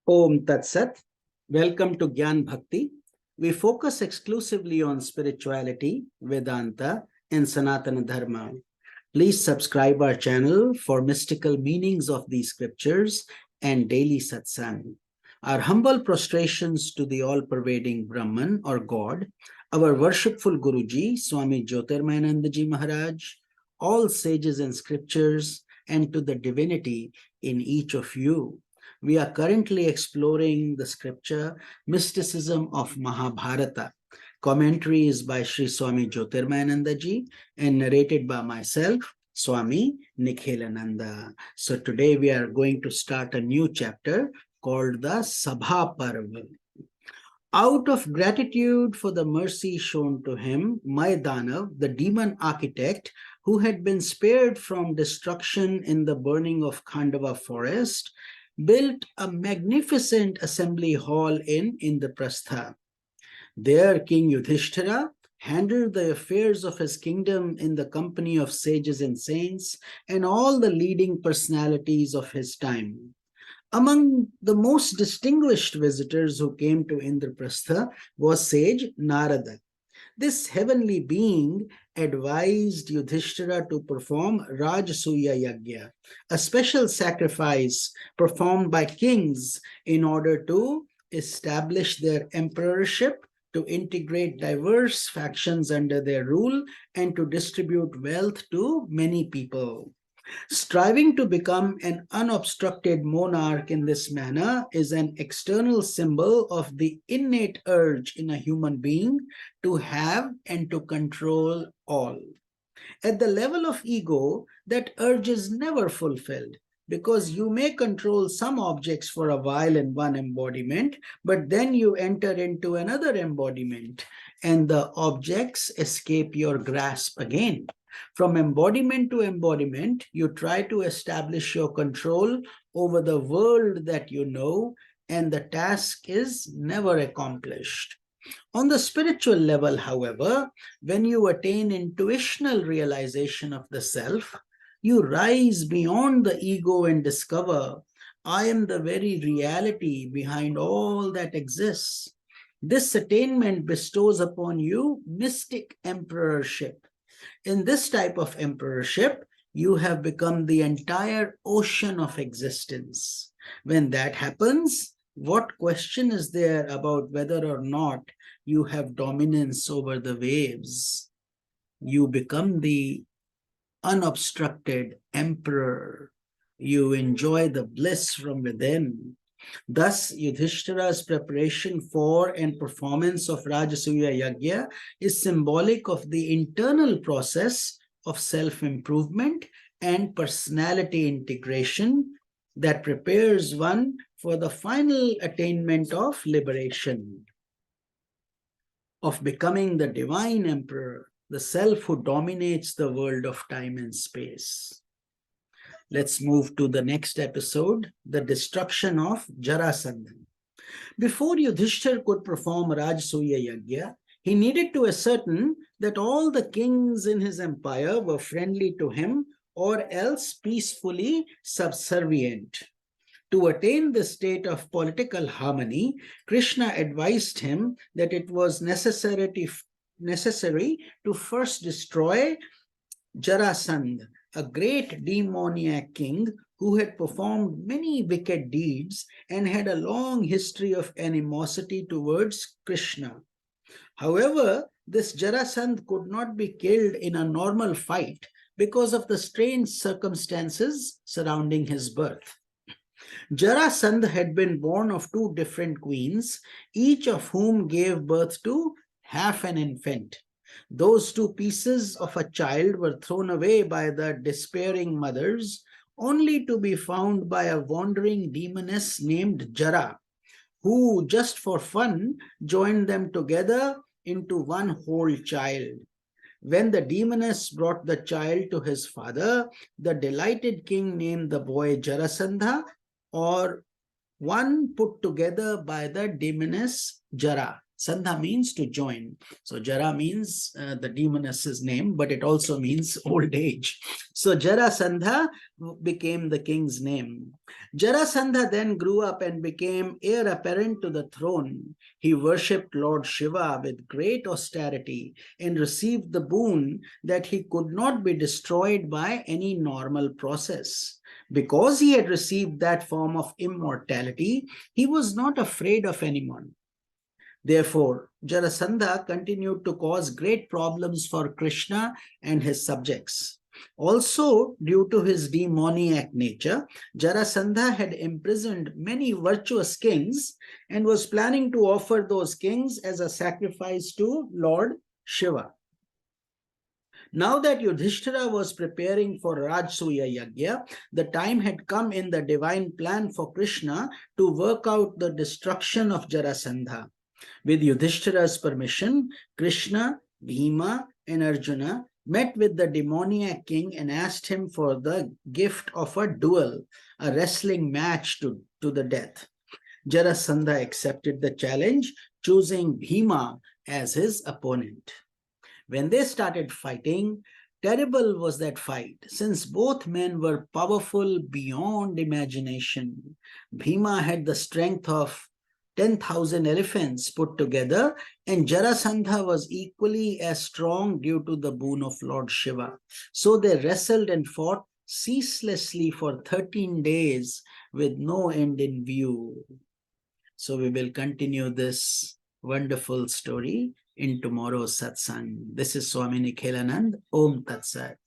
Om Tat Sat. Welcome to Gyan Bhakti. We focus exclusively on spirituality, Vedanta, and Sanatana Dharma. Please subscribe our channel for mystical meanings of these scriptures and daily satsang. Our humble prostrations to the all-pervading Brahman or God, our worshipful Guruji, Swami Jyotirmayananda Ji Maharaj, all sages and scriptures, and to the divinity in each of you. We are currently exploring the scripture Mysticism of Mahabharata. Commentary is by Sri Swami Jyotirmayananda Ji and narrated by myself, Swami Nikhilananda. So today we are going to start a new chapter called the Sabha Parva. Out of gratitude for the mercy shown to him, Maidanav, the demon architect, who had been spared from destruction in the burning of Khandava forest, built a magnificent assembly hall in Indraprastha. There, King Yudhishthira handled the affairs of his kingdom in the company of sages and saints and all the leading personalities of his time. Among the most distinguished visitors who came to Indraprastha was sage Narada. This heavenly being advised Yudhishthira to perform Rajasuya Yagya, a special sacrifice performed by kings in order to establish their emperorship, to integrate diverse factions under their rule, and to distribute wealth to many people. Striving to become an unobstructed monarch in this manner is an external symbol of the innate urge in a human being to have and to control all. At the level of ego, that urge is never fulfilled because you may control some objects for a while in one embodiment, but then you enter into another embodiment and the objects escape your grasp again. From embodiment to embodiment, you try to establish your control over the world that you know, and the task is never accomplished. On the spiritual level, however, when you attain intuitional realization of the self, you rise beyond the ego and discover, I am the very reality behind all that exists. This attainment bestows upon you mystic emperorship. In this type of emperorship, you have become the entire ocean of existence. When that happens, what question is there about whether or not you have dominance over the waves? You become the unobstructed emperor. You enjoy the bliss from within. Thus, Yudhishthira's preparation for and performance of Rajasuya Yagya is symbolic of the internal process of self-improvement and personality integration that prepares one for the final attainment of liberation, of becoming the divine emperor, the self who dominates the world of time and space. Let's move to the next episode, the destruction of Jarasandha. Before Yudhishthir could perform Rajasuya Yagya, he needed to ascertain that all the kings in his empire were friendly to him or else peacefully subservient. To attain this state of political harmony, Krishna advised him that it was necessary to first destroy Jarasandha, a great demoniac king who had performed many wicked deeds and had a long history of animosity towards Krishna. However, this Jarasandha could not be killed in a normal fight because of the strange circumstances surrounding his birth. Jarasandha had been born of two different queens, each of whom gave birth to half an infant. Those two pieces of a child were thrown away by the despairing mothers, only to be found by a wandering demoness named Jara, who just for fun joined them together into one whole child. When the demoness brought the child to his father, the delighted king named the boy Jarasandha, or one put together by the demoness Jara, Sandha means to join. So Jara means the demoness's name, but it also means old age. So Jarasandha became the king's name. Jarasandha then grew up and became heir apparent to the throne. He worshipped Lord Shiva with great austerity and received the boon that he could not be destroyed by any normal process. Because he had received that form of immortality, he was not afraid of anyone. Therefore, Jarasandha continued to cause great problems for Krishna and his subjects. Also, due to his demoniac nature, Jarasandha had imprisoned many virtuous kings and was planning to offer those kings as a sacrifice to Lord Shiva. Now that Yudhishthira was preparing for Rajsuya Yagya, the time had come in the divine plan for Krishna to work out the destruction of Jarasandha. With Yudhishthira's permission, Krishna, Bhima, and Arjuna met with the demoniac king and asked him for the gift of a duel, a wrestling match to the death. Jarasandha accepted the challenge, choosing Bhima as his opponent. When they started fighting, terrible was that fight, since both men were powerful beyond imagination. Bhima had the strength of 10,000 elephants put together, and Jarasandha was equally as strong due to the boon of Lord Shiva. So they wrestled and fought ceaselessly for 13 days with no end in view. So we will continue this wonderful story in tomorrow's satsang. This is Swami Nikhilanand. Om Tat Sat.